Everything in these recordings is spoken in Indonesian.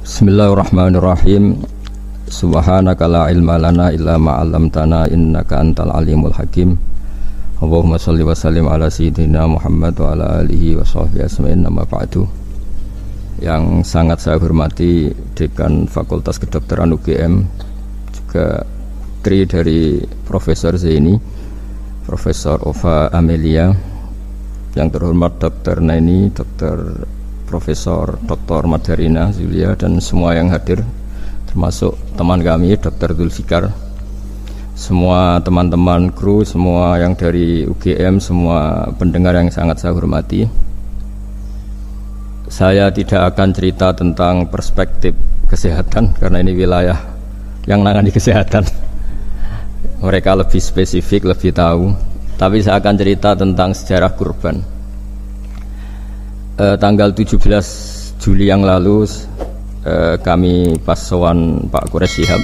Bismillahirrahmanirrahim. Subhanaka la ilma lana illa ma 'allamtana innaka antal alimul hakim. Allahumma shalli wa sallim ala sayyidina Muhammad wa ala alihi wa sahbihi ajmain. Amma ba'du. Yang sangat saya hormati Dekan Fakultas Kedokteran UGM, juga putri dari Profesor Zaini, Profesor Ova Amelia, yang terhormat Dr. Naini, Dr. Profesor Dr. Madarina Zulia, dan semua yang hadir, termasuk teman kami Dr. Zulfikar, semua teman-teman kru, semua yang dari UGM, semua pendengar yang sangat saya hormati. Saya tidak akan cerita tentang perspektif kesehatan karena ini wilayah yang nangani kesehatan. Mereka lebih spesifik, lebih tahu. Tapi saya akan cerita tentang sejarah kurban. Tanggal 17 Juli yang lalu kami pas sowan Pak Quraish Shihab.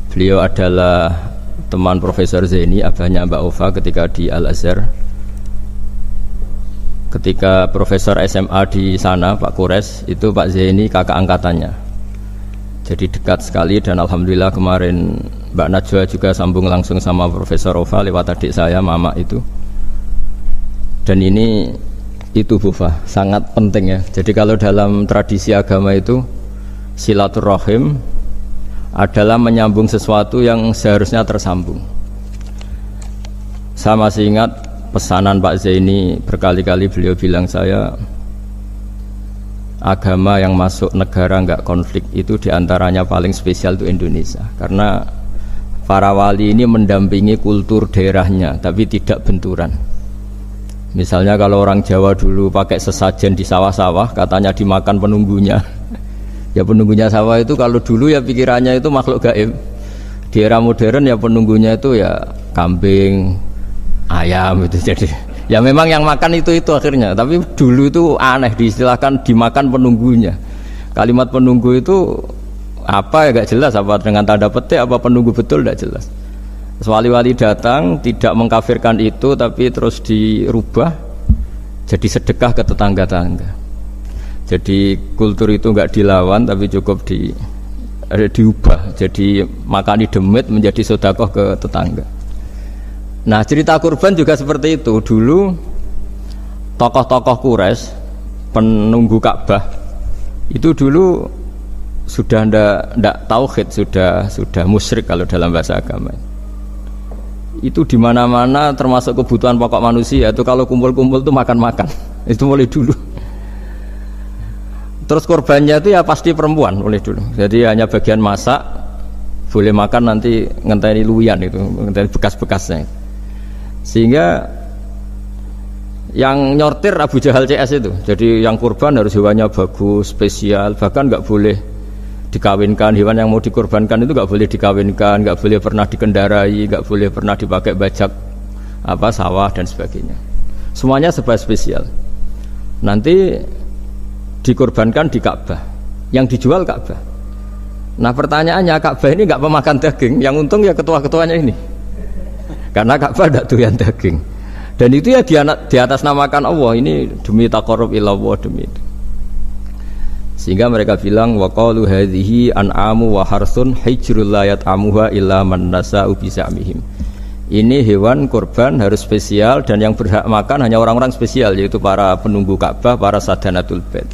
Beliau adalah teman Profesor Zaini, abahnya Mbak Ova ketika di Al-Azhar. Ketika Profesor SMA di sana, Pak Quraish, itu Pak Zaini kakak angkatannya. Jadi dekat sekali, dan alhamdulillah kemarin Mbak Najwa juga sambung langsung sama Profesor Ova lewat adik saya, Mama itu. Dan ini itu Bufa, sangat penting ya. Jadi kalau dalam tradisi agama itu silaturahim adalah menyambung sesuatu yang seharusnya tersambung. Saya masih ingat pesanan Pak Zaini, berkali-kali beliau bilang saya, agama yang masuk negara enggak konflik itu diantaranya paling spesial itu Indonesia, karena para wali ini mendampingi kultur daerahnya tapi tidak benturan. Misalnya kalau orang Jawa dulu pakai sesajen di sawah-sawah, katanya dimakan penunggunya. Ya penunggunya sawah itu kalau dulu ya pikirannya itu makhluk gaib. Di era modern ya penunggunya itu ya kambing, ayam itu. Jadi ya memang yang makan itu akhirnya. Tapi dulu itu aneh, diistilahkan dimakan penunggunya. Kalimat penunggu itu apa ya gak jelas, apa dengan tanda petik, apa penunggu betul gak jelas. Wali-wali datang tidak mengkafirkan itu, tapi terus dirubah jadi sedekah ke tetangga-tangga. Jadi kultur itu enggak dilawan, tapi cukup diubah. Jadi makani demit menjadi sedekah ke tetangga. Nah, cerita kurban juga seperti itu. Dulu tokoh-tokoh Quraisy, penunggu Ka'bah, itu dulu sudah ndak tauhid, sudah musyrik kalau dalam bahasa agama. Itu di mana-mana termasuk kebutuhan pokok manusia itu kalau kumpul-kumpul itu makan-makan. Itu mulai dulu. Terus korbannya itu ya pasti perempuan mulai dulu. Jadi hanya bagian masak, boleh makan nanti ngenteni luyan itu, ngenteni bekas-bekasnya. Sehingga yang nyortir Abu Jahal CS itu. Jadi yang kurban harus hewannya bagus, spesial, bahkan nggak boleh dikawinkan. Hewan yang mau dikorbankan itu nggak boleh dikawinkan, nggak boleh pernah dikendarai, nggak boleh pernah dipakai bajak sawah dan sebagainya. Semuanya serba spesial. Nanti dikorbankan di Ka'bah, yang dijual Ka'bah. Nah pertanyaannya, Ka'bah ini nggak pemakan daging, yang untung ya ketua-ketuanya ini, karena Ka'bah tidak doyan daging. Dan itu ya di atas namakan Allah, ini demi taqarrub ila Allah, demi itu. Sehingga mereka bilang waqalu hadhihi an'amu wa harsun hijrul la yat'amuha illa man nasa'u bi za'mihim. Ini hewan kurban harus spesial, dan yang berhak makan hanya orang-orang spesial, yaitu para penunggu Ka'bah, para sadanatul bait.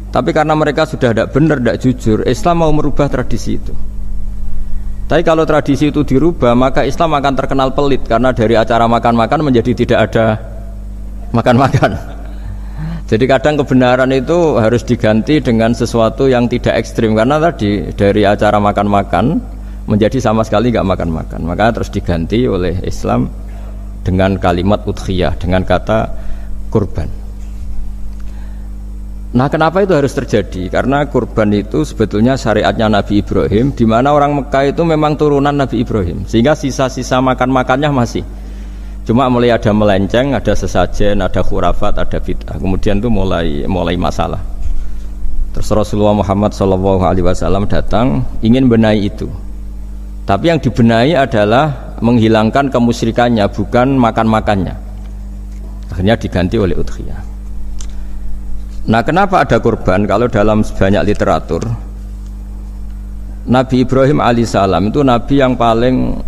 Tapi karena mereka sudah tidak benar, tidak jujur, Islam mau merubah tradisi itu. Tapi kalau tradisi itu dirubah, maka Islam akan terkenal pelit, karena dari acara makan-makan menjadi tidak ada makan-makan. Jadi kadang kebenaran itu harus diganti dengan sesuatu yang tidak ekstrim, karena tadi dari acara makan-makan menjadi sama sekali nggak makan-makan. Maka terus diganti oleh Islam dengan kalimat udhiyah, dengan kata kurban. Nah, kenapa itu harus terjadi? Karena kurban itu sebetulnya syariatnya Nabi Ibrahim, di mana orang Mekah itu memang turunan Nabi Ibrahim, sehingga sisa-sisa makan-makannya masih. Cuma mulai ada melenceng, ada sesajen, ada khurafat, ada bid'ah. Kemudian itu mulai masalah. Terus Rasulullah Muhammad SAW datang ingin benahi itu. Tapi yang dibenahi adalah menghilangkan kemusyrikannya, bukan makan-makannya. Akhirnya diganti oleh udhiyah. Nah, kenapa ada kurban? Kalau dalam banyak literatur, Nabi Ibrahim alaihissalam itu nabi yang paling,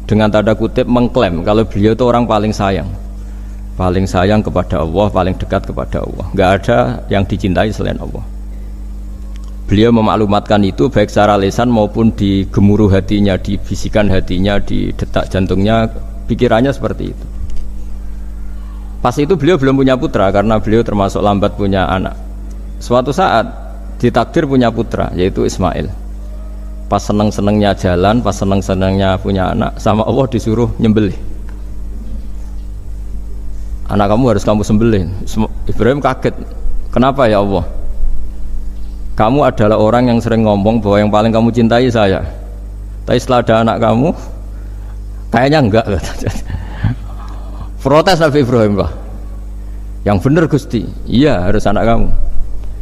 dengan tanda kutip, mengklaim kalau beliau itu orang paling sayang kepada Allah, paling dekat kepada Allah. Nggak ada yang dicintai selain Allah. Beliau memaklumatkan itu baik secara lisan maupun di gemuruh hatinya, di bisikan hatinya, di detak jantungnya, pikirannya seperti itu. Pas itu beliau belum punya putra karena beliau termasuk lambat punya anak. Suatu saat ditakdir punya putra, yaitu Ismail. Pas seneng-senengnya jalan, pas seneng-senengnya punya anak, sama Allah disuruh nyembelih. Anak kamu harus kamu sembelih. Ibrahim kaget. Kenapa ya Allah? Kamu adalah orang yang sering ngomong bahwa yang paling kamu cintai saya. Tapi setelah ada anak kamu, kayaknya enggak. Protes Nabi Ibrahim, Pak. Yang benar Gusti, iya harus anak kamu.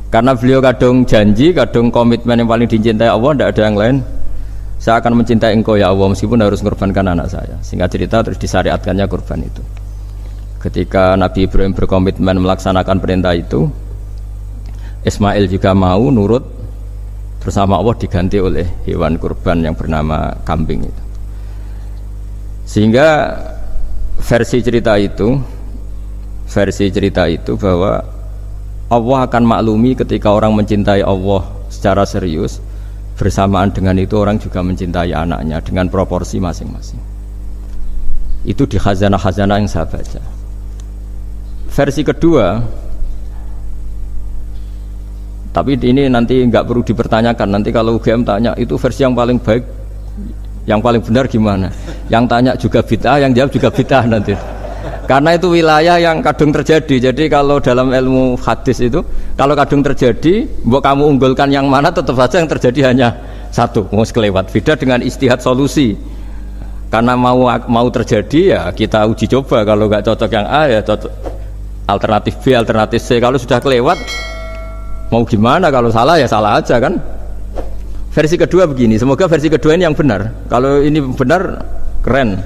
Karena beliau kadung janji, kadung komitmen yang paling dicintai Allah, tidak ada yang lain. Saya akan mencintai engkau ya Allah, meskipun harus mengorbankan anak saya. Singkat cerita terus disyariatkannya kurban itu. Ketika Nabi Ibrahim berkomitmen melaksanakan perintah itu, Ismail juga mau nurut, terus sama Allah diganti oleh hewan kurban yang bernama kambing itu. Sehingga versi cerita itu bahwa Allah akan maklumi ketika orang mencintai Allah secara serius, bersamaan dengan itu orang juga mencintai anaknya dengan proporsi masing-masing. Itu di khazanah-khazanah yang saya baca. Versi kedua, tapi ini nanti nggak perlu dipertanyakan. Nanti kalau UGM tanya itu versi yang paling baik, yang paling benar gimana? Yang tanya juga bid'ah, yang jawab juga bid'ah nanti. Karena itu wilayah yang kadung terjadi. Jadi kalau dalam ilmu hadis itu, kalau kadung terjadi, mbok kamu unggulkan yang mana, tetap saja yang terjadi hanya satu, mau kelewat. Beda dengan istihad solusi. Karena mau terjadi ya kita uji coba. Kalau nggak cocok yang A ya cocok alternatif B, alternatif C. Kalau sudah kelewat, mau gimana? Kalau salah ya salah aja kan. Versi kedua begini, semoga versi kedua ini yang benar. Kalau ini benar, keren.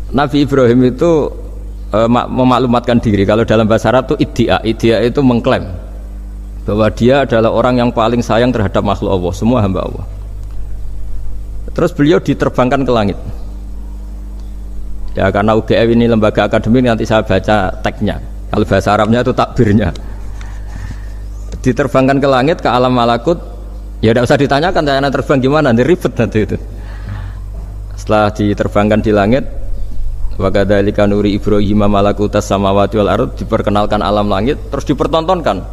Nabi Ibrahim itu memaklumatkan diri. Kalau dalam bahasa Arab itu iddia itu mengklaim bahwa dia adalah orang yang paling sayang terhadap makhluk Allah, semua hamba Allah. Terus beliau diterbangkan ke langit. Ya karena UGM ini lembaga akademik, nanti saya baca teksnya. Kalau bahasa Arabnya itu takbirnya. Diterbangkan ke langit, ke alam malakut, ya tidak usah ditanyakan saya terbang gimana, nanti ribet nanti itu. Setelah diterbangkan di langit, wa kadzalika nuri Ibrahim malakutas samawati wal ardh, diperkenalkan alam langit, terus dipertontonkan.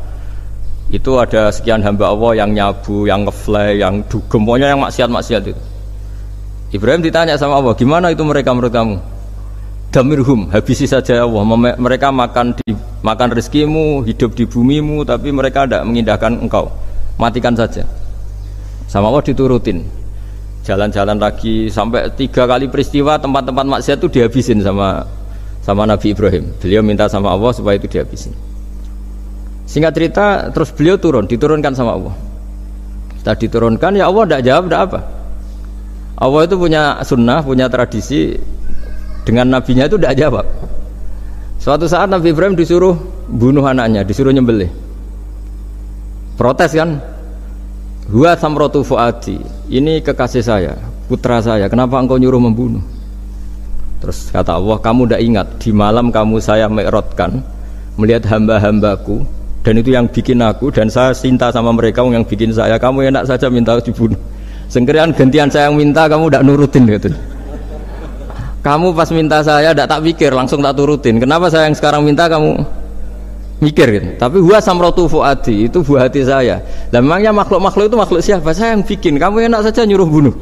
Itu ada sekian hamba Allah yang nyabu, yang ngefly, yang dugem, pokoknya yang maksiat-maksiat itu. Ibrahim ditanya sama Allah, gimana itu mereka menurut kamu? Damirhum, habisi saja Allah. Mereka makan rezekimu, hidup di bumimu, tapi mereka tidak mengindahkan engkau. Matikan saja. Sama Allah diturutin. Jalan-jalan lagi sampai 3 kali peristiwa tempat-tempat maksiat itu dihabisin sama Nabi Ibrahim. Beliau minta sama Allah supaya itu dihabisin. Singkat cerita, terus beliau diturunkan sama Allah. Setelah diturunkan, ya Allah tidak jawab, tidak apa. Allah itu punya sunnah, punya tradisi. Dengan nabinya itu tidak jawab. Suatu saat Nabi Ibrahim disuruh bunuh anaknya, disuruh nyembelih. Protes kan? Huwa samratu fuadi, ini kekasih saya, putra saya, kenapa engkau nyuruh membunuh? Terus kata Allah, kamu tidak ingat di malam kamu saya mi'rajkan melihat hamba-hambaku, dan itu yang bikin aku, dan saya cinta sama mereka yang bikin saya, kamu enak saja minta dibunuh. Sengkerian gantian saya yang minta, kamu tidak nurutin gitu. Kamu pas minta saya tidak tak pikir, langsung tak turutin. Kenapa saya yang sekarang minta kamu mikir gitu. Tapi huwa samratu fuadi, itu buah hati saya. Lah memangnya makhluk-makhluk itu makhluk siapa? Saya yang bikin. Kamu enak saja nyuruh bunuh.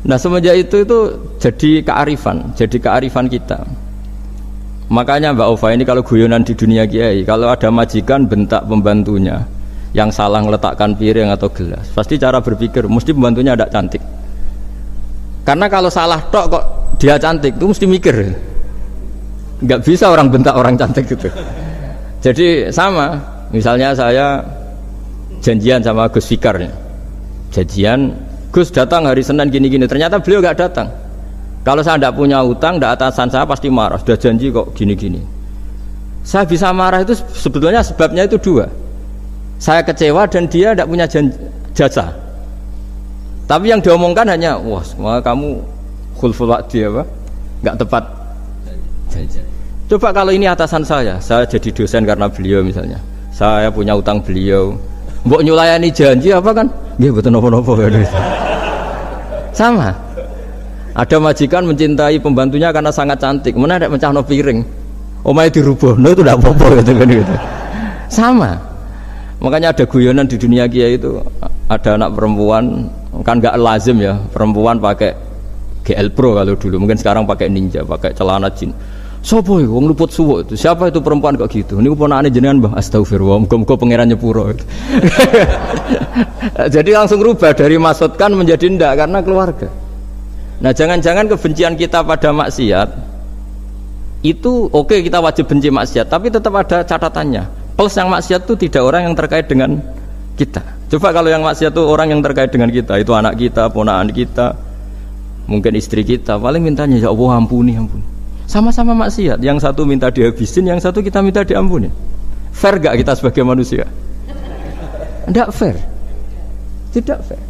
Nah semenjak itu jadi kearifan kita. Makanya Mbak Ova ini kalau guyonan di dunia kiai, kalau ada majikan bentak pembantunya yang salah meletakkan piring atau gelas, pasti cara berpikir mesti pembantunya tidak cantik. Karena kalau salah tok kok dia cantik, itu mesti mikir. Nggak bisa orang bentak orang cantik gitu. Jadi sama, misalnya saya janjian sama Gus Fikar, janjian Gus datang hari Senin gini-gini, ternyata beliau nggak datang. Kalau saya tidak punya utang, tidak atasan saya pasti marah. Sudah janji kok gini-gini. Saya bisa marah itu sebetulnya sebabnya itu dua. Saya kecewa dan dia tidak punya jasa. Tapi yang diomongkan hanya, wah kamu khulful wa'di apa? Enggak tepat janji. Coba kalau ini atasan saya jadi dosen karena beliau misalnya. Saya punya utang beliau. Mbok nyulayani janji apa kan? Nggih mboten napa-napa. Sama. Ada majikan mencintai pembantunya karena sangat cantik. Mana ada mencahno piring. Omahe dirubuhno itu tidak apa-apa gitu kan gitu. Sama. Makanya ada guyonan di dunia kiai itu, ada anak perempuan kan enggak lazim ya, perempuan pakai GL Pro kalau dulu, mungkin sekarang pakai Ninja, pakai celana jin. Sopo iku wong luput suwuk itu? Siapa itu perempuan kok gitu? Niku ponakane jenengan, Mbah. Astagfirullah, muga-muga pangeran nyepuro. Jadi langsung rubah dari maksudkan menjadi ndak karena keluarga. Nah, jangan-jangan kebencian kita pada maksiat itu oke, kita wajib benci maksiat, tapi tetap ada catatannya. Plus yang maksiat itu tidak orang yang terkait dengan kita. Coba kalau yang maksiat itu orang yang terkait dengan kita, itu anak kita, ponakan kita, mungkin istri kita, paling mintanya ya Allah ampuni. Sama-sama maksiat, yang satu minta dihabisin, yang satu kita minta diampuni. Fair gak kita sebagai manusia? Tidak fair. Tidak fair.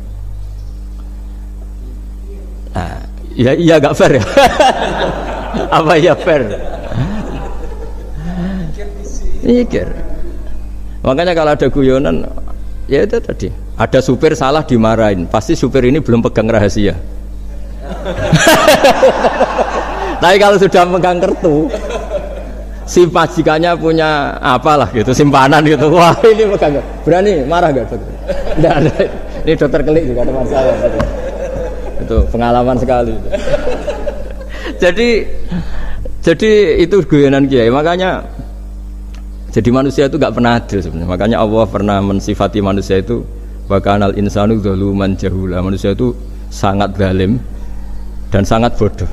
Nah, iya gak fair ya? Apa ya fair? Mikir. Makanya kalau ada guyonan, ya itu tadi. Ada supir salah dimarahin, pasti supir ini belum pegang rahasia. Tapi kalau sudah pegang kartu, si majikannya punya apalah gitu, simpanan gitu. Wah ini pegang, berani marah gak dokter? Tidak ada. Ini dokter Kelik juga teman saya. Gitu. Itu pengalaman sekali. Jadi itu guyonan kiai. Makanya jadi manusia itu gak pernah adil sebenarnya. Makanya Allah pernah mensifati manusia itu bakanal insanu zaluman jahula. Manusia itu sangat zalim dan sangat bodoh.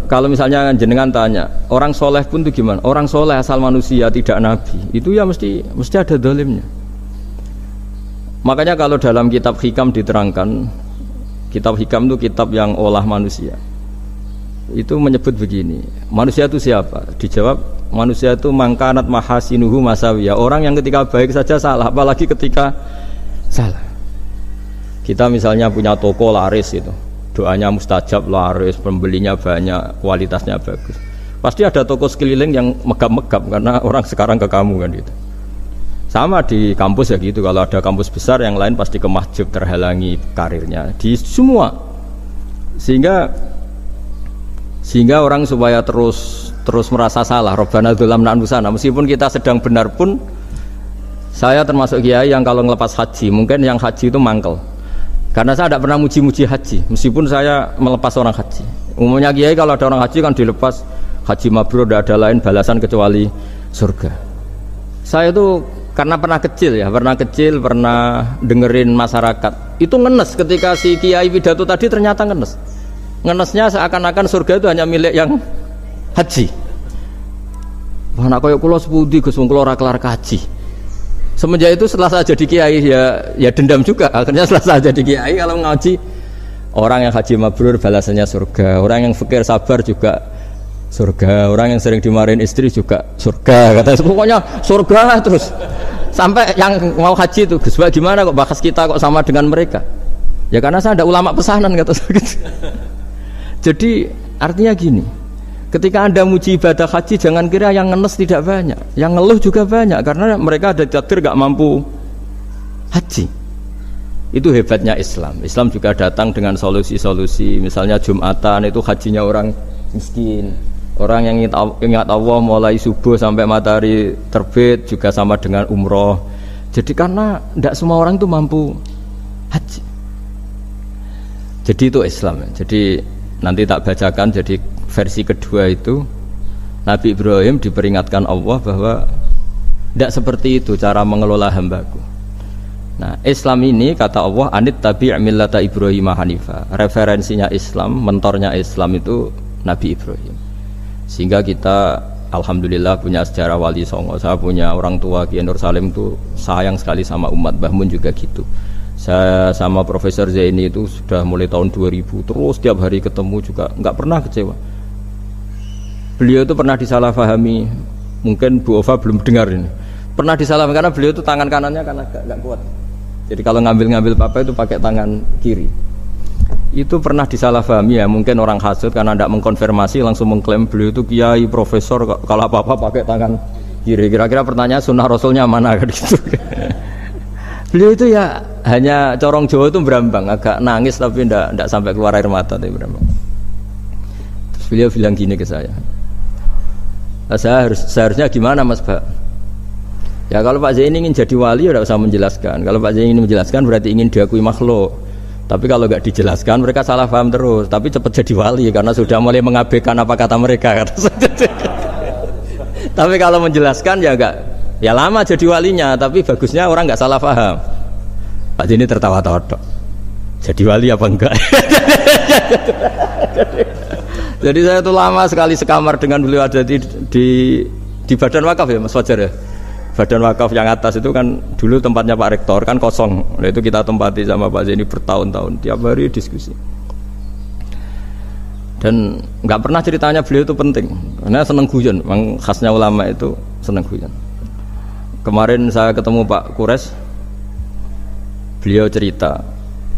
Kalau misalnya jenengan tanya, orang soleh pun itu gimana? Orang soleh asal manusia tidak nabi, itu ya mesti ada zalimnya. Makanya kalau dalam kitab Hikam diterangkan, kitab Hikam itu kitab yang olah manusia. Itu menyebut begini, manusia itu siapa? Dijawab, manusia itu mangkanat mahasinuhu masawiyah. Orang yang ketika baik saja salah, apalagi ketika salah. Kita misalnya punya toko laris itu, doanya mustajab, laris, pembelinya banyak, kualitasnya bagus. Pasti ada toko sekeliling yang megap-megap karena orang sekarang ke kamu kan gitu. Sama di kampus ya gitu, kalau ada kampus besar yang lain pasti kemahjub, terhalangi karirnya di semua. Sehingga orang supaya terus merasa salah, Rabbana dzalamna anfusana, meskipun kita sedang benar pun. Saya termasuk kiai yang kalau ngelepas haji, mungkin yang haji itu mangkel. Karena saya tidak pernah muji-muji haji, meskipun saya melepas orang haji. Umumnya kiai kalau ada orang haji kan dilepas, haji mabrur, tidak ada lain balasan kecuali surga. Saya itu karena pernah kecil, pernah dengerin masyarakat. Itu ngenes ketika si kiai pidato tadi ternyata ngenes. Ngenesnya seakan-akan surga itu hanya milik yang haji. Wah, nak koyo kula sepundi Gus, wong kula ora kelar kaji. Semenjak itu setelah saya jadi kiai ya dendam juga. Akhirnya setelah saya jadi kiai kalau ngaji, orang yang haji mabrur balasannya surga, orang yang fikir sabar juga surga, orang yang sering dimarahin istri juga surga. Kata pokoknya surga terus. Sampai yang mau haji itu, Gus, gimana kok bahas kita kok sama dengan mereka? Ya karena saya ada ulama pesanan kata saya gitu. Jadi artinya gini, ketika Anda muji ibadah haji, jangan kira yang ngenes tidak banyak, yang ngeluh juga banyak, karena mereka ada takdir gak mampu haji. Itu hebatnya Islam. Islam juga datang dengan solusi-solusi. Misalnya Jumatan itu hajinya orang miskin, orang yang ingat Allah mulai subuh sampai matahari terbit juga sama dengan umroh. Jadi karena tidak semua orang itu mampu haji. Jadi itu Islam. Jadi nanti tak bacakan, jadi versi kedua itu Nabi Ibrahim diperingatkan Allah bahwa tidak seperti itu cara mengelola hambaku. Nah, Islam ini kata Allah anit tabi' millata Ibrahim hanifa. Referensinya Islam, mentornya Islam itu Nabi Ibrahim. Sehingga kita alhamdulillah punya sejarah wali songo. Saya punya orang tua Kiai Nur Salim itu sayang sekali sama umat, Mbah Mun juga gitu. Saya sama Profesor Zaini itu sudah mulai tahun 2000 terus tiap hari ketemu juga nggak pernah kecewa. Beliau itu pernah disalahpahami, mungkin Bu Ova belum dengar ini. Pernah disalahpahami karena beliau itu tangan kanannya kan agak kuat. Jadi kalau ngambil papa itu pakai tangan kiri. Itu pernah disalahpahami ya, mungkin orang hasud karena tidak mengkonfirmasi langsung mengklaim beliau itu kiai profesor kalau apa-apa pakai tangan kiri. Kira-kira pertanyaan sunnah rasulnya mana kan gitu. Beliau itu ya hanya corong Jawa itu berambang, agak nangis tapi tidak sampai keluar air mata tapi berambang. Terus beliau bilang gini ke saya, seharusnya gimana Mas Pak? Ya kalau Pak Zaini ingin jadi wali ya tidak usah menjelaskan. Kalau Pak Zaini ingin menjelaskan berarti ingin diakui makhluk. Tapi kalau nggak dijelaskan mereka salah paham terus. Tapi cepat jadi wali karena sudah mulai mengabaikan apa kata mereka. Tapi kalau menjelaskan ya enggak. Ya lama jadi walinya, tapi bagusnya orang nggak salah paham. Pak Zaini tertawa-tawa. Jadi wali apa enggak? Jadi saya tuh lama sekali sekamar dengan beliau ada di badan wakaf ya Mas Fajar ya. Badan wakaf yang atas itu kan dulu tempatnya Pak Rektor kan kosong. Nah itu kita tempati sama Pak Zaini bertahun-tahun, tiap hari diskusi. Dan nggak pernah ceritanya beliau itu penting, karena seneng guyon. Memang khasnya ulama itu seneng guyon. Kemarin saya ketemu Pak Kures, beliau cerita,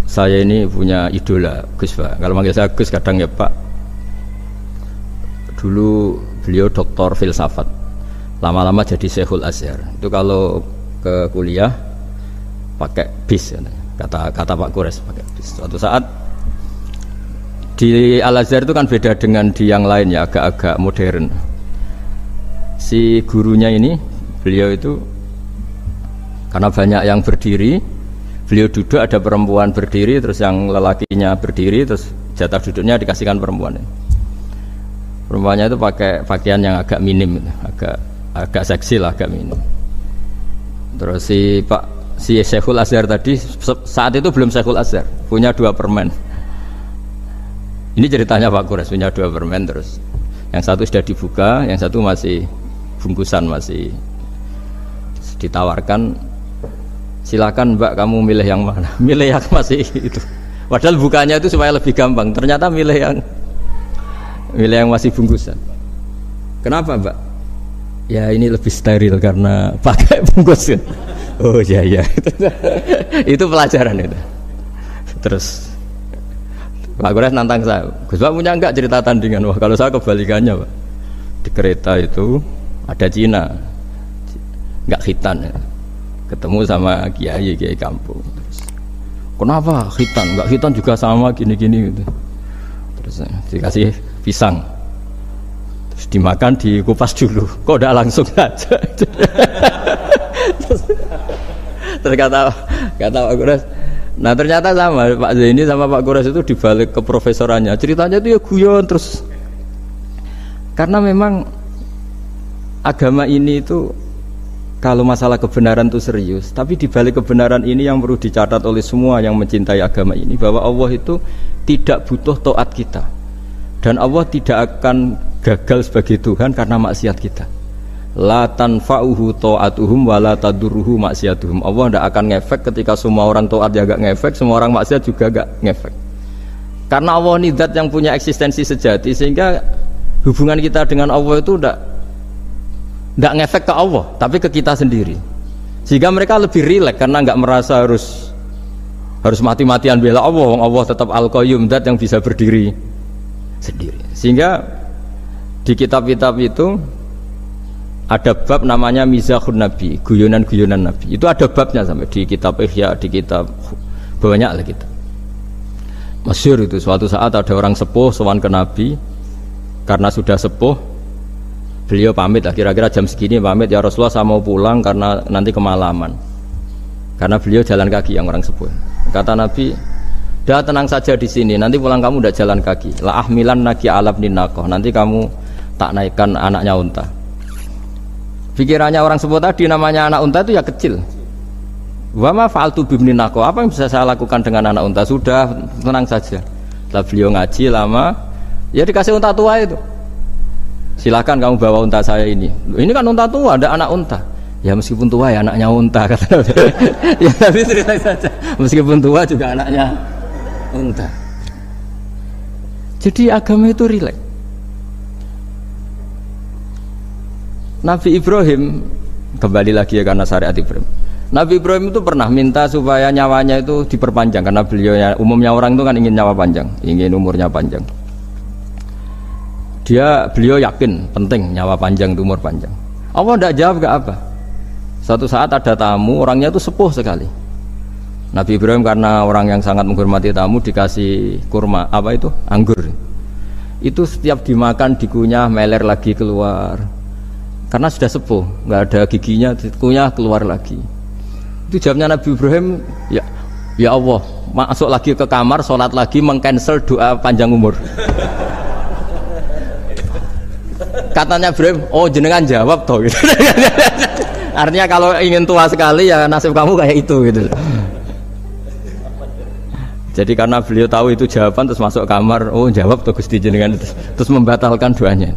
saya ini punya idola Gus Pak. Kalau manggil saya Gus kadang ya Pak. Dulu beliau doktor filsafat, lama-lama jadi Syekhul Azhar. Itu kalau ke kuliah pakai bis, kata Pak Kures pakai bis. Suatu saat di Al Azhar itu kan beda dengan di yang lain ya, agak-agak modern. Si gurunya ini, beliau itu karena banyak yang berdiri, beliau duduk, ada perempuan berdiri, terus yang lelakinya berdiri, terus jatah duduknya dikasihkan perempuan. Perempuannya itu pakai pakaian yang agak minim, agak seksi lah, agak minim. Terus si Syekhul Azhar tadi saat itu belum Syekhul Azhar, punya 2 permen. Ini ceritanya Pak Kures punya 2 permen, terus yang satu sudah dibuka, yang satu masih bungkusan, masih ditawarkan, silakan Mbak kamu milih yang mana. Milih yang masih itu, padahal bukanya itu supaya lebih gampang, ternyata milih yang masih bungkusan. Kenapa Mbak? Ya ini lebih steril karena pakai bungkus. Oh iya itu pelajaran itu. Terus Pak Kures nantang saya, Gus Pak punya enggak cerita tandingan? Wah kalau saya kebalikannya Pak, di kereta itu ada Cina, enggak khitan ya. Ketemu sama kiai kampung. Terus, kenapa khitan? Enggak khitan juga sama gini-gini gitu. Terus dikasih pisang, terus dimakan, dikupas dulu. Kok udah langsung aja? Terus kata Pak Kures, nah ternyata sama Pak Zaini sama Pak Kures itu dibalik keprofesorannya. Ceritanya itu ya guyon terus. Karena memang agama ini itu kalau masalah kebenaran itu serius, tapi dibalik kebenaran ini yang perlu dicatat oleh semua yang mencintai agama ini, bahwa Allah itu tidak butuh taat kita. Dan Allah tidak akan gagal sebagai Tuhan karena maksiat kita. La tanfa'uhu ta'atuhum wa la tadurruhu maksiatuhum. Allah tidak akan ngefek ketika semua orang taat ya gak ngefek, semua orang maksiat juga gak ngefek. Karena Allah ini zat yang punya eksistensi sejati, sehingga hubungan kita dengan Allah itu tidak ngefek ke Allah, tapi ke kita sendiri. Sehingga mereka lebih rileks karena nggak merasa harus mati-matian bela Allah. Allah tetap Al-Qayyum, zat yang bisa berdiri sendiri. Sehingga di kitab-kitab itu ada bab namanya Mizahun Nabi, guyonan-guyonan Nabi. Itu ada babnya sampai di kitab Ihya, di kitab banyak lah kita. Masyhur itu suatu saat ada orang sepuh sowan ke Nabi, karena sudah sepuh beliau pamit lah, kira-kira jam segini pamit, ya Rasulullah saya mau pulang karena nanti kemalaman. Karena beliau jalan kaki yang orang sepuh. Kata Nabi, dah tenang saja di sini, nanti pulang kamu udah jalan kaki. La ahmilan naki alab ninakoh, nanti kamu tak naikkan anaknya unta. Pikirannya orang sepuh tadi, namanya anak unta itu ya kecil. Wa ma fa'altu bibninako, apa yang bisa saya lakukan dengan anak unta? Sudah tenang saja. Setelah beliau ngaji lama, ya dikasih unta tua itu. Silakan kamu bawa unta saya ini. Ini kan unta tua, ada anak unta. Ya meskipun tua ya anaknya unta kata Nabi. Ya Nabi cerita saja. Meskipun tua juga anaknya unta. Jadi agama itu rileks. Nabi Ibrahim kembali lagi ya karena syariat Ibrahim. Nabi Ibrahim itu pernah minta supaya nyawanya itu diperpanjang karena umumnya orang itu kan ingin nyawa panjang, ingin umurnya panjang. Beliau yakin penting nyawa panjang, umur panjang. Allah tidak jawab gak apa. Suatu saat ada tamu, orangnya itu sepuh sekali. Nabi Ibrahim karena orang yang sangat menghormati tamu dikasih kurma, anggur. Itu setiap dimakan dikunyah meler lagi keluar. Karena sudah sepuh, nggak ada giginya, dikunyah keluar lagi. Itu jawabnya Nabi Ibrahim, ya Allah, masuk lagi ke kamar, sholat lagi, mengcancel doa panjang umur. Katanya Ibrahim, oh jenengan jawab toh. Gitu. Artinya kalau ingin tua sekali ya nasib kamu kayak itu gitu. Jadi karena beliau tahu itu jawaban terus masuk kamar, oh jawab toh Gusti jenengan, terus membatalkan doanya.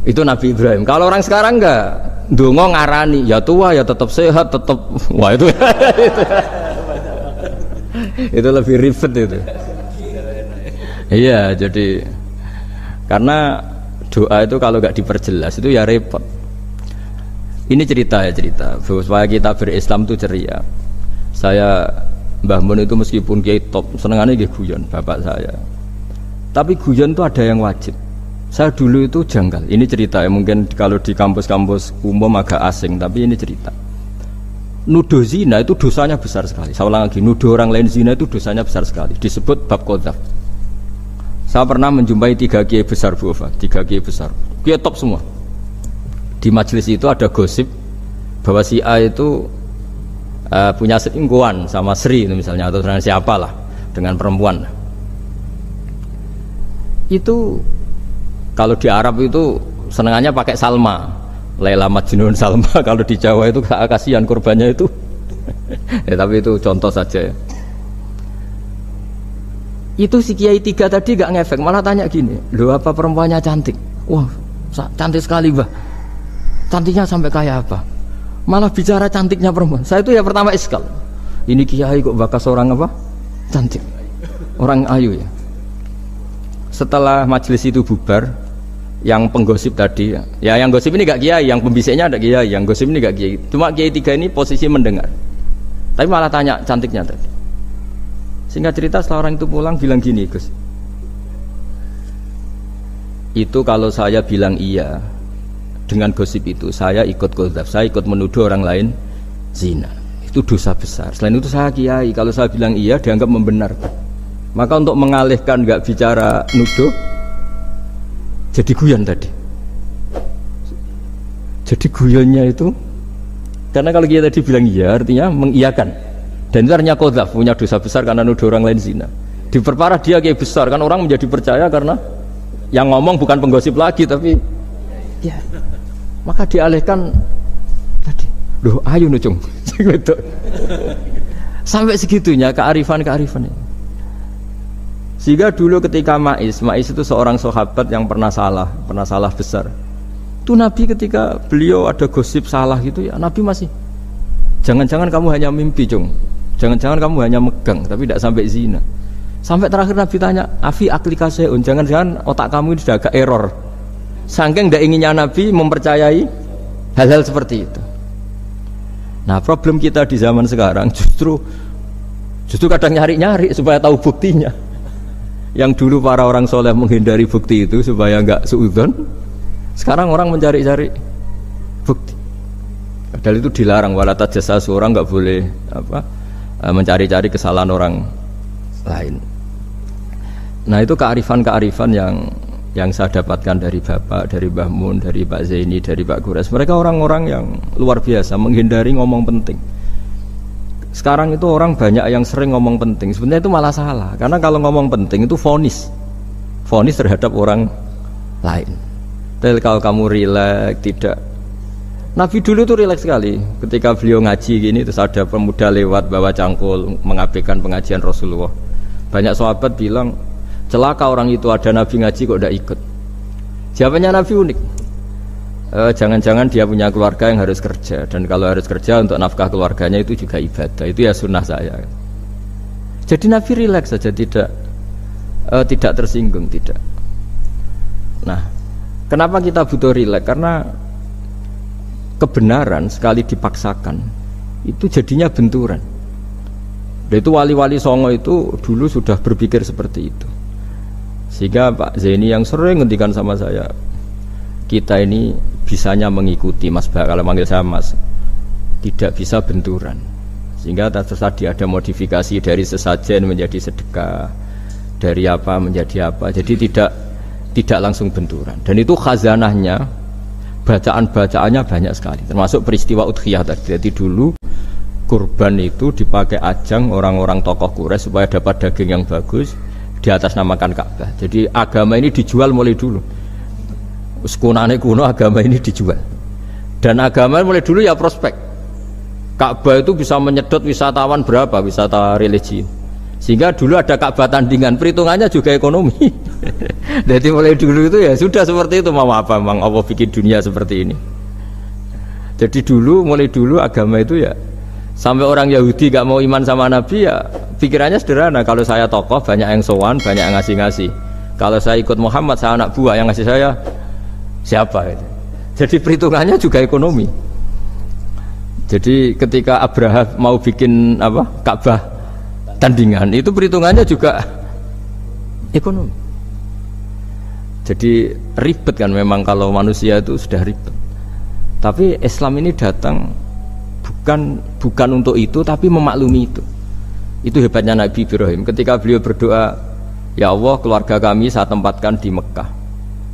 Itu Nabi Ibrahim. Kalau orang sekarang enggak, ndonga ngarani, ya tua ya tetap sehat, tetap wah itu. Itu lebih ribet itu. Iya, jadi karena doa itu kalau enggak diperjelas itu ya repot. Ini cerita supaya kita berislam itu ceria. Saya Mbah Mun itu meskipun kiai top, senengannya nggih guyon bapak saya. Tapi guyon itu ada yang wajib. Saya dulu itu janggal. Ini cerita ya, mungkin kalau di kampus-kampus umum agak asing, tapi ini cerita. Nuduh zina itu dosanya besar sekali. Saya ulang lagi, nuduh orang lain zina itu dosanya besar sekali. Disebut bab qadzaf. Saya pernah menjumpai 3 kiai besar Bu Ofa, 3 kiai besar. Kiai top semua. Di majelis itu ada gosip bahwa si A itu punya selingkuhan sama Sri misalnya atau dengan siapalah, dengan perempuan. Itu kalau di Arab itu senengannya pakai Salma, Laila Majnun Salma. Kalau di Jawa itu kasihan korbannya itu. Ya, tapi itu contoh saja ya. Itu si Kiai 3 tadi gak ngefek, malah tanya gini, loh apa perempuannya cantik? Wah cantik sekali Mbah. Cantiknya sampai kayak apa? Malah bicara cantiknya perempuan. Saya itu ya pertama iskal. Ini Kiai kok bakas orang apa? Cantik. Orang ayu ya. Setelah majelis itu bubar, yang penggosip tadi ya yang gosip ini gak kiai, yang pembisiknya ada kiai, yang gosip ini gak kiai, cuma kiai 3 ini posisi mendengar, tapi malah tanya cantiknya tadi. Singkat cerita setelah orang itu pulang bilang gini, Gus, itu kalau saya bilang iya dengan gosip itu saya ikut qadzaf, saya ikut menuduh orang lain zina, itu dosa besar. Selain itu saya kiai, kalau saya bilang iya dianggap membenarkan. Maka untuk mengalihkan gak bicara nuduh, jadi guyon tadi. Jadi guyonnya itu karena kalau kita tadi bilang iya artinya mengiyakan. Dan itu artinya qadzaf, punya dosa besar karena nuduh orang lain zina. Diperparah dia kayak besar kan orang menjadi percaya karena yang ngomong bukan penggosip lagi tapi ya. Maka dialihkan tadi. Loh ayo nucung. Sampai segitunya kearifan ini. Sehingga dulu ketika Ma'is itu seorang sahabat yang pernah salah besar. Itu Nabi ketika beliau ada gosip salah gitu ya, Nabi masih jangan-jangan kamu hanya mimpi, Jung. Jangan-jangan kamu hanya megang tapi tidak sampai zina. Sampai terakhir Nabi tanya, "Afi aklika syai'un?" Jangan-jangan otak kamu ini sudah agak error. Saking tidak inginnya Nabi mempercayai hal-hal seperti itu. Nah, problem kita di zaman sekarang justru kadang nyari-nyari supaya tahu buktinya. Yang dulu para orang soleh menghindari bukti itu supaya enggak suudzon, sekarang orang mencari-cari bukti. Padahal itu dilarang, wala tajassasu, orang enggak boleh mencari-cari kesalahan orang lain. Nah itu kearifan yang saya dapatkan dari Bapak, dari Mbah Mun, dari Pak Zaini, dari Pak Gures. Mereka orang-orang yang luar biasa menghindari ngomong penting. Sekarang itu orang banyak yang sering ngomong penting, sebenarnya itu malah salah. Karena kalau ngomong penting itu vonis terhadap orang lain. Tapi kalau kamu rileks, tidak. Nabi dulu tuh rileks sekali. Ketika beliau ngaji gini, terus ada pemuda lewat bawa cangkul mengabaikan pengajian Rasulullah. Banyak sahabat bilang, celaka orang itu ada Nabi ngaji kok tidak ikut. Jawabannya Nabi unik. jangan-jangan dia punya keluarga yang harus kerja, dan kalau harus kerja untuk nafkah keluarganya itu juga ibadah, itu ya sunnah saya. Jadi Nabi rileks saja, tidak tersinggung, tidak. Nah, kenapa kita butuh rileks? Karena kebenaran sekali dipaksakan itu jadinya benturan. Dan itu wali-wali Songo itu dulu sudah berpikir seperti itu. Sehingga Pak Zaini yang sering ngendikan sama saya, kita ini bisanya mengikuti Mas Bah, kalau manggil saya Mas, tidak bisa benturan. Sehingga tadi ada modifikasi dari sesajen menjadi sedekah, dari apa menjadi apa. Jadi tidak langsung benturan. Dan itu khazanahnya, bacaan-bacaannya banyak sekali. Termasuk peristiwa Udhiyah tadi. Jadi dulu kurban itu dipakai ajang orang-orang tokoh Quraisy supaya dapat daging yang bagus, di atas namakan Ka'bah. Jadi agama ini dijual mulai dulu. Kunane kuno agama ini dijual. Dan agama mulai dulu ya prospek. Ka'bah itu bisa menyedot wisatawan berapa, wisata religi. Sehingga dulu ada Ka'bah tandingan, perhitungannya juga ekonomi. Jadi mulai dulu itu ya sudah seperti itu, mau apa Mang Allah bikin dunia seperti ini. Jadi mulai dulu agama itu ya, sampai orang Yahudi gak mau iman sama Nabi ya pikirannya sederhana, kalau saya tokoh banyak yang sowan, banyak yang ngasih-ngasih. Kalau saya ikut Muhammad, saya anak buah, yang ngasih saya siapa itu? Jadi perhitungannya juga ekonomi. Jadi ketika Abraham mau bikin Ka'bah tandingan, itu perhitungannya juga ekonomi. Jadi ribet kan memang kalau manusia itu sudah ribet. Tapi Islam ini datang bukan untuk itu, tapi memaklumi itu. Itu hebatnya Nabi Ibrahim. Ketika beliau berdoa, ya Allah, keluarga kami saya tempatkan di Mekah.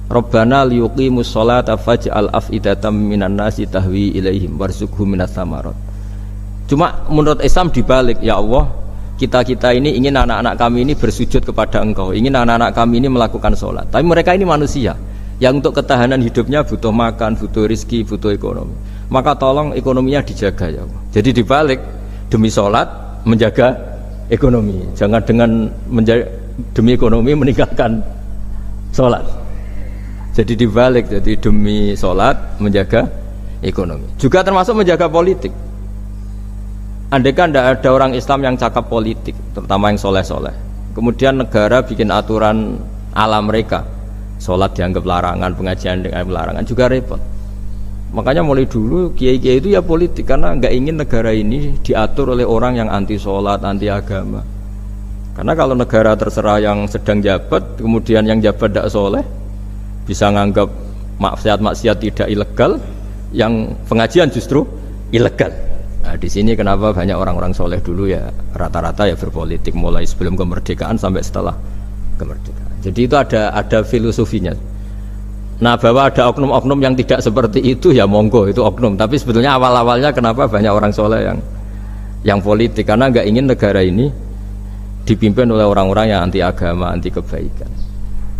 Rabbana liyuqimus sholata faj'al af'idatam minan nasi tahwi ilaihim warzuqhum minas samarat. Cuma menurut Islam dibalik, ya Allah, kita ini ingin anak-anak kami ini bersujud kepada Engkau, ingin anak-anak kami ini melakukan sholat. Tapi mereka ini manusia yang untuk ketahanan hidupnya butuh makan, butuh rizki, butuh ekonomi. Maka tolong ekonominya dijaga ya Allah. Jadi dibalik, demi sholat menjaga ekonomi. Jangan dengan demi ekonomi meninggalkan sholat. Jadi dibalik, jadi demi sholat menjaga ekonomi. Juga termasuk menjaga politik. Andaikan tidak ada orang Islam yang cakap politik, terutama yang soleh-soleh, kemudian negara bikin aturan ala mereka, sholat dianggap larangan, pengajian dianggap larangan, juga repot. Makanya mulai dulu kiai-kiai itu ya politik, karena nggak ingin negara ini diatur oleh orang yang anti sholat, anti agama. Karena kalau negara terserah yang sedang jabat, kemudian yang jabat tidak soleh, bisa nganggap maksiat-maksiat tidak ilegal, yang pengajian justru ilegal. Nah, di sini kenapa banyak orang-orang soleh dulu ya rata-rata ya berpolitik, mulai sebelum kemerdekaan sampai setelah kemerdekaan. Jadi itu ada filosofinya. Nah, bahwa ada oknum-oknum yang tidak seperti itu ya monggo, itu oknum. Tapi sebetulnya awal-awalnya kenapa banyak orang soleh yang politik, karena nggak ingin negara ini dipimpin oleh orang-orang yang anti agama, anti kebaikan.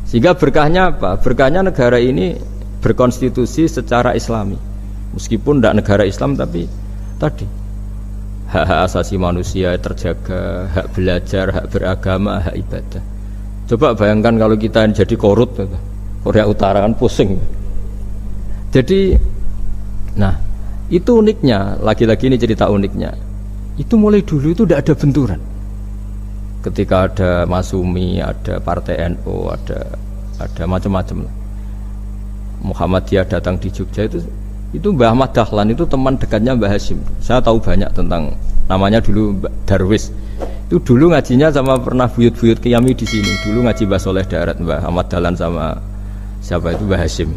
Sehingga berkahnya apa? Berkahnya negara ini berkonstitusi secara Islami. Meskipun tidak negara Islam, tapi tadi hak asasi manusia terjaga, hak belajar, hak beragama, hak ibadah. Coba bayangkan kalau kita jadi korut, Korea Utara kan pusing. Jadi, nah itu uniknya, lagi-lagi ini cerita uniknya. Itu mulai dulu itu tidak ada benturan. Ketika ada Masumi, ada Partai NU, ada macam-macam. Muhammadiyah datang di Jogja itu Mbah Ahmad Dahlan itu teman dekatnya Mbah Hasyim. Saya tahu banyak tentang, namanya dulu Darwis. Itu dulu ngajinya sama pernah buyut-buyut Qiyami di sini. Dulu ngaji Mbah Soleh Darat, Mbah Ahmad Dahlan sama siapa itu Mbah Hasyim.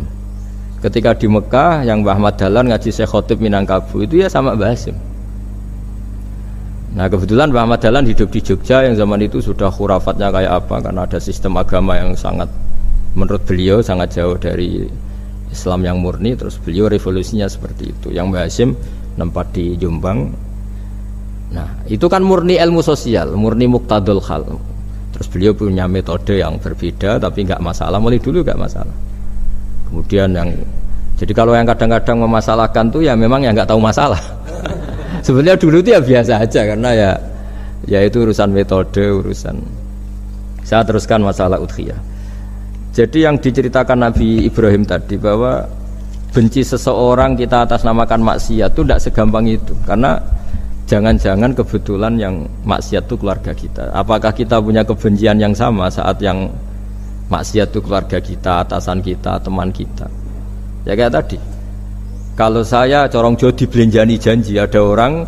Ketika di Mekah yang Mbah Ahmad Dahlan ngaji Syekh Khotib Minangkabau itu ya sama Mbah Hasyim. Nah kebetulan Mbah Ahmad Dahlan hidup di Jogja yang zaman itu sudah khurafatnya kayak apa, karena ada sistem agama yang sangat, menurut beliau sangat jauh dari Islam yang murni. Terus beliau revolusinya seperti itu. Yang Mbah Hasyim nempat di Jombang. Nah itu kan murni ilmu sosial, murni muqtadul hal. Terus beliau punya metode yang berbeda, tapi nggak masalah, mulai dulu nggak masalah. Kemudian jadi kalau yang kadang-kadang memasalahkan tuh ya memang yang nggak tahu masalah. Sebenarnya dulu itu ya biasa aja, karena ya itu urusan metode, urusan. Saya teruskan masalah udhiyah. Jadi yang diceritakan Nabi Ibrahim tadi, bahwa benci seseorang kita atas namakan maksiat itu tidak segampang itu. Karena jangan-jangan kebetulan yang maksiat itu keluarga kita. Apakah kita punya kebencian yang sama saat yang maksiat itu keluarga kita, atasan kita, teman kita? Ya kayak tadi. Kalau saya corong jodi belenjani janji, ada orang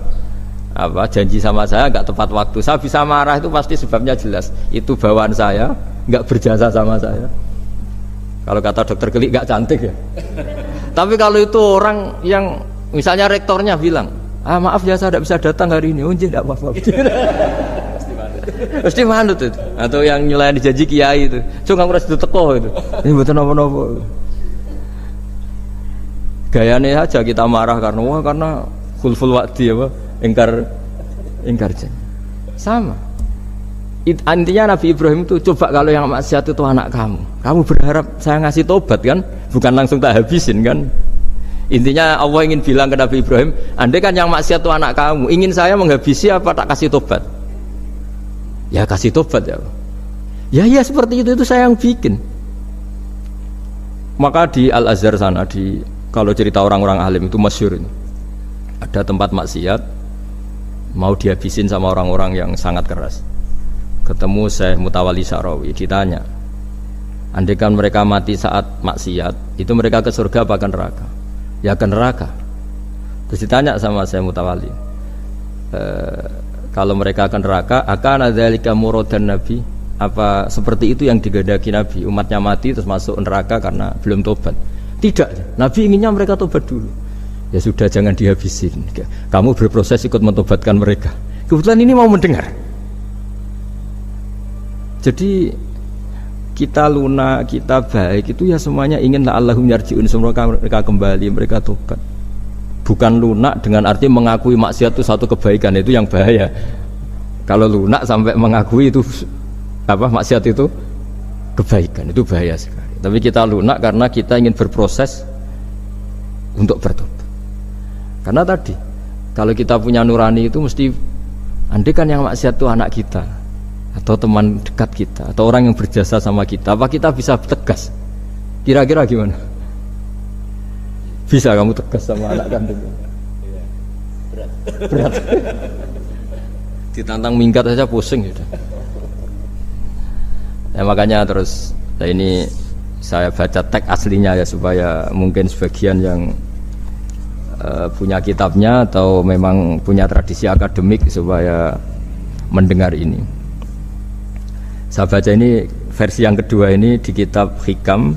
janji sama saya nggak tepat waktu, saya bisa marah, itu pasti sebabnya jelas. Itu bawaan saya nggak berjasa sama saya. Kalau kata dokter Gelik nggak cantik ya. Tapi kalau itu orang yang misalnya rektornya bilang, maaf ya saya tidak bisa datang hari ini, tidak apa-apa. Pasti manut itu. Atau yang nyulayan janji kiai itu, cuma ngurus itu teko itu. Ini betul apa-apa. Gayanya aja kita marah karena khulful wa'di ingkar janji. Sama. Intinya Nabi Ibrahim itu coba kalau yang maksiat itu anak kamu berharap saya ngasih tobat kan, bukan langsung tak habisin kan. Intinya Allah ingin bilang ke Nabi Ibrahim, andai kan yang maksiat itu anak kamu, ingin saya menghabisi apa tak kasih tobat? Ya kasih tobat ya. Ya seperti itu saya yang bikin. Maka di Al Azhar sana, kalau cerita orang-orang alim itu masyhur ini. Ada tempat maksiat mau dihabisin sama orang-orang yang sangat keras. Ketemu Syekh Mutawalli Sya'rawi, ditanya, andai kan mereka mati saat maksiat, itu mereka ke surga apa ke neraka? Ya ke neraka. Terus ditanya sama Syekh Mutawalli, kalau mereka ke neraka, akan adzalika muradan Nabi? Apa seperti itu yang digandaki Nabi? Umatnya mati terus masuk neraka karena belum tobat? Tidak, Nabi inginnya mereka tobat dulu. Ya sudah, jangan dihabisin. Kamu berproses ikut mentobatkan mereka. Kebetulan ini mau mendengar. Jadi kita lunak, kita baik itu ya semuanya ingin la'allahum yarji'un, semoga mereka kembali, mereka tobat. Bukan lunak dengan arti mengakui maksiat itu satu kebaikan, itu yang bahaya. Kalau lunak sampai mengakui itu maksiat itu kebaikan, itu bahaya sekali. Tapi kita lunak karena kita ingin berproses untuk bertobat. Karena tadi kalau kita punya nurani itu mesti, andai kan yang maksiat itu anak kita atau teman dekat kita atau orang yang berjasa sama kita, apa kita bisa tegas? Kira-kira gimana? Bisa kamu tegas sama anak kandung? Berat. Ditantang minggat saja pusing gitu. Ya makanya terus ini saya baca teks aslinya ya, supaya mungkin sebagian yang punya kitabnya atau memang punya tradisi akademik supaya mendengar ini. Saya baca ini versi yang kedua ini di kitab Hikam.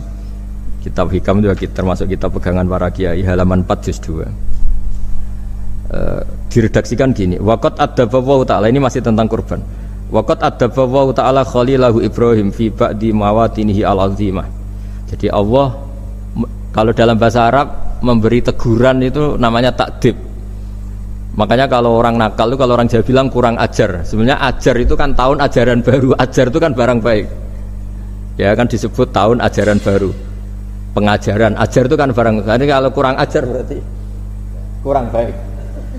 Kitab Hikam juga termasuk kitab pegangan para kiai, halaman 4 juz 2. Diredaksikan gini, waqad adzaballahu ta'ala, ini masih tentang kurban. Waqad adzaballahu ta'ala khalilahu Ibrahim fi ba'di mawatinihi al-azimah. Jadi Allah kalau dalam bahasa Arab memberi teguran itu namanya takdib. Makanya kalau orang nakal itu, kalau orang Jawa bilang kurang ajar. Sebenarnya ajar itu kan tahun ajaran baru. Ajar itu kan barang baik. Ya kan disebut tahun ajaran baru. Pengajaran, ajar itu kan barang. Jadi kalau kurang ajar berarti kurang baik.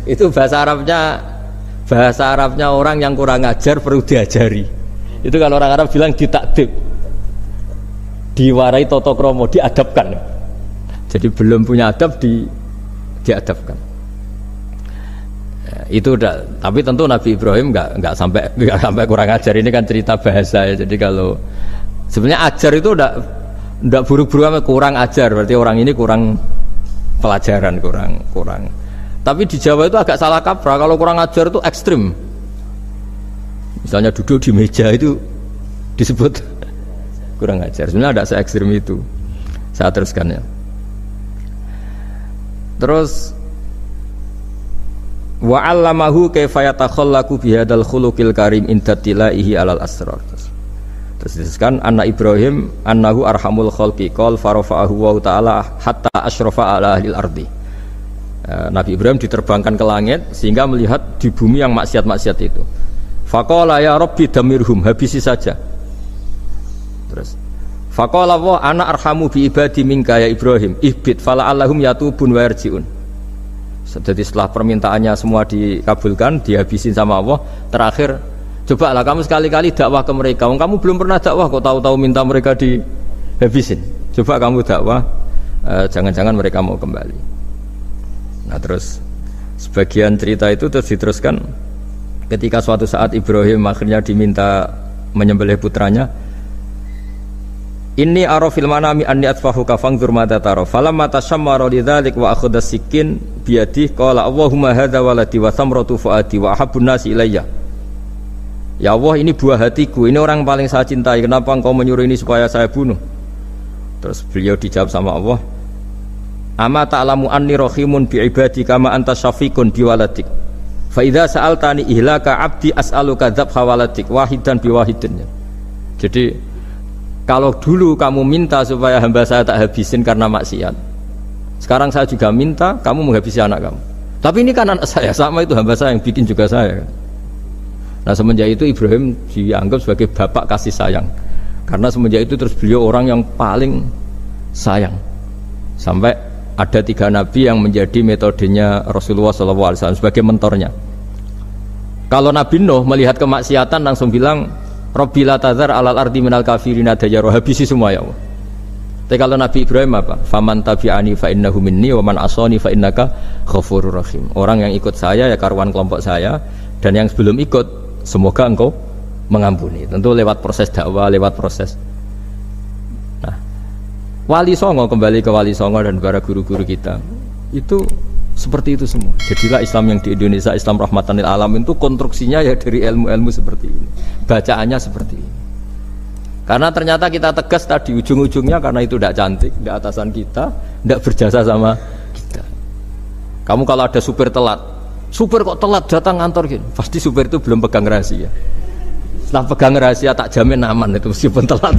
Itu bahasa Arabnya orang yang kurang ajar perlu diajari. Itu kalau orang Arab bilang ditakdib, diwarai toto kromo, diadabkan. Jadi belum punya adab diadabkan. Ya, itu udah. Tapi tentu Nabi Ibrahim nggak sampai kurang ajar. Ini kan cerita bahasa ya. Jadi kalau sebenarnya ajar itu udah buruk-buruk, kurang ajar berarti orang ini kurang pelajaran, kurang. Tapi di Jawa itu agak salah kaprah. Kalau kurang ajar itu ekstrim. Misalnya duduk di meja itu disebut kurang ajar. Sebenarnya ada se-ekstrim itu. Saya teruskan ya. Terus wa 'allamahu kaifa yatakhallaqu bihadzal khuluqil karim inda tilaihi alal asrar. Terus disebutkan anna Ibrahim annahu arhamul khalqi qol farafa'ahu wa ta'ala hatta asyrafa ala ahlil ardi. Nabi Ibrahim diterbangkan ke langit sehingga melihat di bumi yang maksiat-maksiat itu. Faqala ya rabbi damirhum, habisi saja. Terus faqala wa ana arhamu bi ibadi minka ya Ibrahim ihbit fala allahum yatubun wa yarjiun. Jadi setelah permintaannya semua dikabulkan, dihabisin sama Allah, terakhir cobalah kamu sekali-kali dakwah ke mereka. Kamu belum pernah dakwah kok tahu-tahu minta mereka dihabisin. Coba kamu dakwah jangan-jangan mereka mau kembali. Nah terus sebagian cerita itu terus diteruskan ketika suatu saat Ibrahim akhirnya diminta menyembelih putranya. Inni ara fil manami anni atfahuka fanzur madza tara falamma tashammara lidzalik wa akhadha sikin biyadihi qala Allahumma hadza waladi wa thamratu fuadi wa ahabbun nasi ilayya. Ya Allah, ini buah hatiku, ini orang paling saya cintai, kenapa engkau menyuruh ini supaya saya bunuh? Terus beliau dijawab sama Allah, ama ta'lamu anni rahimun bi ibadi kama anta syafiqun bi waladik fa idza sa'altani ihlaka abdi as'aluka dzabha waladik wahidan bi wahidin. Jadi kalau dulu kamu minta supaya hamba saya tak habisin karena maksiat, sekarang saya juga minta kamu menghabisi anak kamu. Tapi ini kan anak saya, sama itu hamba saya yang bikin juga saya. Nah semenjak itu Ibrahim dianggap sebagai bapak kasih sayang, karena semenjak itu terus beliau orang yang paling sayang. Sampai ada 3 nabi yang menjadi metodenya Rasulullah SAW sebagai mentornya. Kalau Nabi Nuh melihat kemaksiatan langsung bilang Rabbi la tadzar alal ardi minal kafirina dayyara, habisi semua ya Allah. Tapi kalau Nabi Ibrahim apa? Faman tabi'ani fa innahu minni wa man asani fa innaka ghafurur rahim. Orang yang ikut saya ya karuan kelompok saya, dan yang sebelum ikut semoga engkau mengampuni. Tentu lewat proses dakwah, lewat proses. Nah, Wali Songo, kembali ke Wali Songo dan para guru-guru kita, itu seperti itu semua. Jadilah Islam yang di Indonesia, Islam rahmatan lil alamin, itu konstruksinya ya dari ilmu-ilmu seperti ini, bacaannya seperti ini. Karena ternyata kita tegas tadi ujung-ujungnya karena itu tidak cantik, tidak atasan kita, tidak berjasa sama kita. Kamu kalau ada supir telat, supir kok telat datang kantor gitu, pasti supir itu belum pegang rahasia. Setelah pegang rahasia tak jamin aman itu meskipun telat.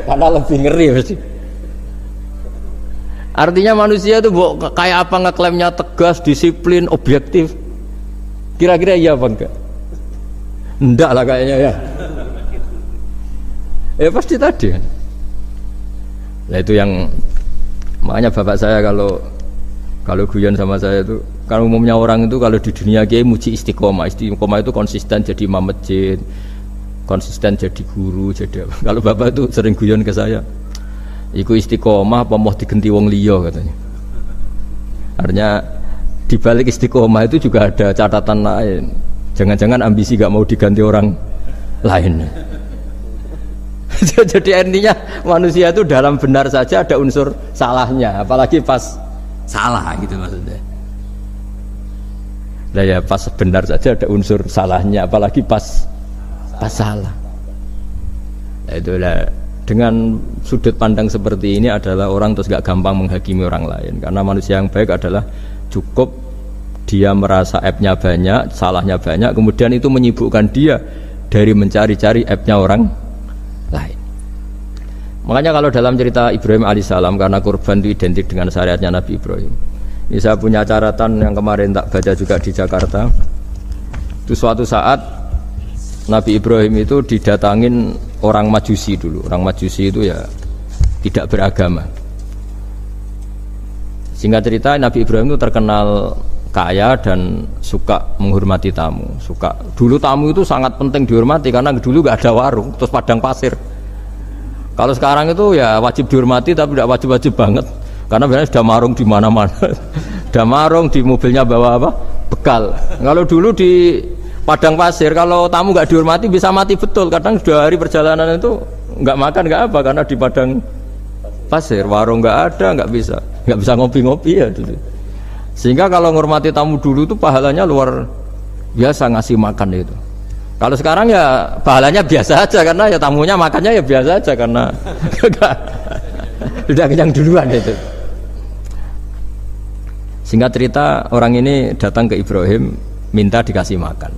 Karena lebih ngeri mesti. Artinya manusia itu kayak apa ngeklaimnya tegas, disiplin, objektif. Kira-kira iya apa enggak? Enggak lah kayaknya ya. Ya pasti tadi. Nah itu yang makanya bapak saya kalau guyon sama saya itu, kalau umumnya orang itu kalau di dunia kiai muji istiqomah. Istiqomah itu konsisten jadi imam masjid, konsisten jadi guru, jadi apa. Kalau bapak itu sering guyon ke saya, iku istiqomah apa mau digenti wong liya katanya. Artinya di balik istiqomah itu juga ada catatan lain. Jangan-jangan ambisi gak mau diganti orang lain. Jadi intinya manusia itu dalam benar saja ada unsur salahnya, apalagi pas salah gitu maksudnya. Nah ya pas benar saja ada unsur salahnya, apalagi pas salah. Nah itulah, dengan sudut pandang seperti ini adalah orang terus gak gampang menghakimi orang lain. Karena manusia yang baik adalah cukup dia merasa aibnya banyak, salahnya banyak, kemudian itu menyibukkan dia dari mencari-cari aibnya orang lain. Makanya kalau dalam cerita Ibrahim alaihissalam, karena kurban itu identik dengan syariatnya Nabi Ibrahim. Ini saya punya catatan yang kemarin tak baca juga di Jakarta. Itu suatu saat Nabi Ibrahim itu didatangin orang Majusi dulu. Orang Majusi itu ya tidak beragama. Singkat cerita Nabi Ibrahim itu terkenal kaya dan suka menghormati tamu. Dulu tamu itu sangat penting dihormati karena dulu gak ada warung, terus padang pasir. Kalau sekarang itu ya wajib dihormati tapi tidak wajib-wajib banget. Karena biasanya sudah marung di mana-mana. Sudah marung di mobilnya bawa apa? Bekal. Kalau dulu di padang pasir kalau tamu nggak dihormati bisa mati betul. Kadang sudah hari perjalanan itu nggak makan nggak apa karena di padang pasir warung nggak ada, nggak bisa ngopi-ngopi ya dulu. Sehingga kalau menghormati tamu dulu itu pahalanya luar biasa ngasih makan itu. Kalau sekarang ya pahalanya biasa aja karena ya tamunya makannya ya biasa aja karena sudah kenyang duluan itu. Singkat cerita orang ini datang ke Ibrahim minta dikasih makan.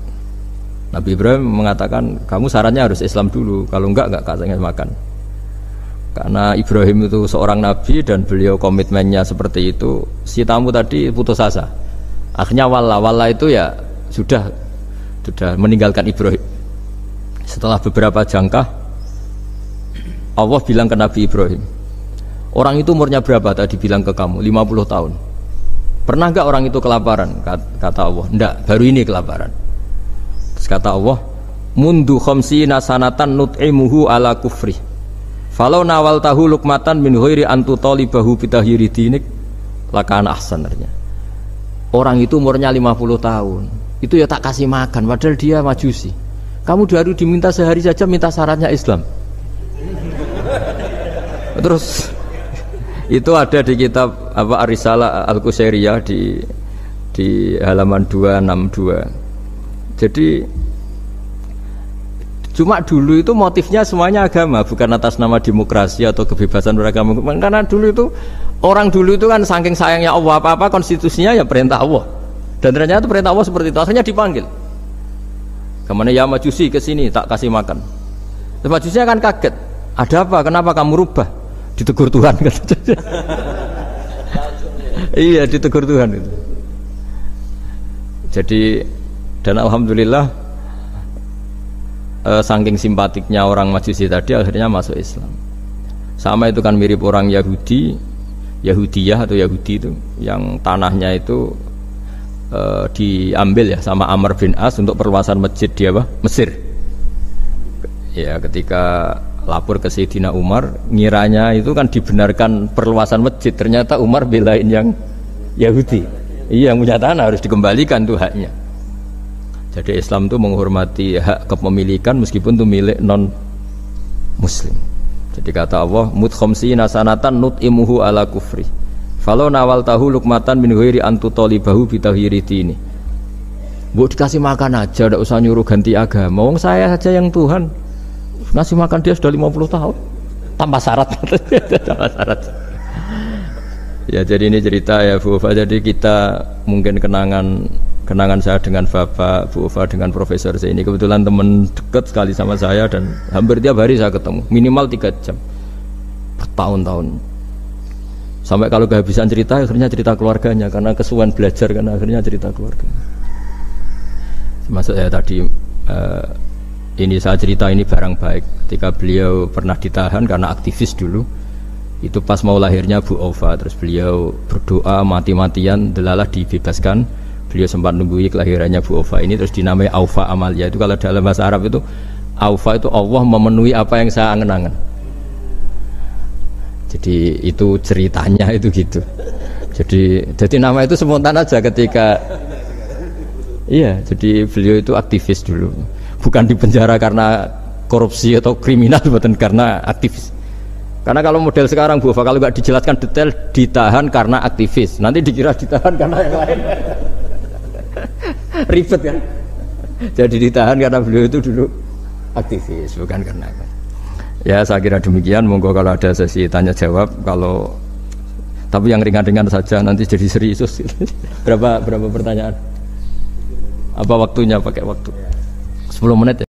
Nabi Ibrahim mengatakan kamu syaratnya harus Islam dulu, kalau enggak kasih makan. Karena Ibrahim itu seorang nabi dan beliau komitmennya seperti itu, si tamu tadi putus asa. Akhirnya wala itu ya sudah meninggalkan Ibrahim. Setelah beberapa jangkah Allah bilang ke Nabi Ibrahim, orang itu umurnya berapa tadi bilang ke kamu? 50 tahun. Pernah enggak orang itu kelaparan? Kata Allah, enggak, baru ini kelaparan. Terus kata Allah, mundu khamsina sanatan nut'imuhu ala kufri. Falau nawal tahu lukmatan min ghairi antu talibahu bitahiri dinik lakana ahsan artinya. Orang itu umurnya 50 tahun, itu ya tak kasih makan padahal dia majusi. Kamu baru diminta sehari saja minta syaratnya Islam. Terus itu ada di kitab apa Ar-Risalah Al-Qusairiyah di halaman 262. Jadi cuma dulu itu motifnya semuanya agama, bukan atas nama demokrasi atau kebebasan beragama. Karena dulu itu orang dulu itu kan saking sayangnya Allah, apa-apa konstitusinya ya perintah Allah. Dan ternyata perintah Allah seperti itu. Akhirnya dipanggil. Kemana ya majusi ke sini tak kasih makan. Terus majusinya kan kaget. Ada apa? Kenapa kamu rubah? Ditegur Tuhan kan. Iya, ditegur Tuhan itu. Jadi dan alhamdulillah saking simpatiknya orang Majusi tadi akhirnya masuk Islam. Sama itu kan mirip orang Yahudiyah atau Yahudi itu yang tanahnya itu diambil ya sama Amr bin As untuk perluasan masjid di Mesir. Ya ketika lapor ke Sayyidina Umar, ngiranya itu kan dibenarkan perluasan masjid, ternyata Umar belain yang Yahudi. Iya, yang punya tanah harus dikembalikan tuh haknya. Jadi Islam itu menghormati hak kepemilikan meskipun itu milik non muslim. Jadi kata Allah, mut khamsina sanatan nut'imuhu ala kufri. Falau nawal tahu lukmatan min ghairi antu talibahu bitahiri dini. Mbok dikasih makan aja, ndak usah nyuruh ganti agama. Wong saya saja yang Tuhan ngasih makan dia sudah 50 tahun tanpa syarat. Tanpa syarat. Ya jadi ini cerita ya Bu Ufa. Jadi kita mungkin kenangan saya dengan Bapak, Bu Ufa dengan Profesor saya ini kebetulan teman dekat sekali sama saya dan hampir tiap hari saya ketemu minimal 3 jam bertahun-tahun. Sampai kalau kehabisan cerita akhirnya cerita keluarganya karena kesuwen belajar kan akhirnya cerita keluarga. Maksud saya tadi ini saya cerita ini barang baik ketika beliau pernah ditahan karena aktivis dulu itu pas mau lahirnya Bu Ova, terus beliau berdoa mati-matian delalah dibebaskan. Beliau sempat nunggu kelahirannya Bu Ova ini terus dinamai Aufa Amalia. Itu kalau dalam bahasa Arab itu Aufa itu Allah memenuhi apa yang saya angen-angen. Jadi itu ceritanya itu gitu. Jadi nama itu spontan aja ketika iya, jadi beliau itu aktivis dulu. Bukan di penjara karena korupsi atau kriminal, bukan karena aktivis. Karena kalau model sekarang Bu Ova kalau nggak dijelaskan detail ditahan karena aktivis, nanti dikira ditahan karena yang lain. Ribet kan? Jadi ditahan karena beliau itu dulu aktivis, bukan karena. Ya saya kira demikian. Monggo kalau ada sesi tanya jawab, kalau tapi yang ringan-ringan saja nanti jadi serius. Berapa pertanyaan? Apa waktunya pakai waktu? 10 menit ya.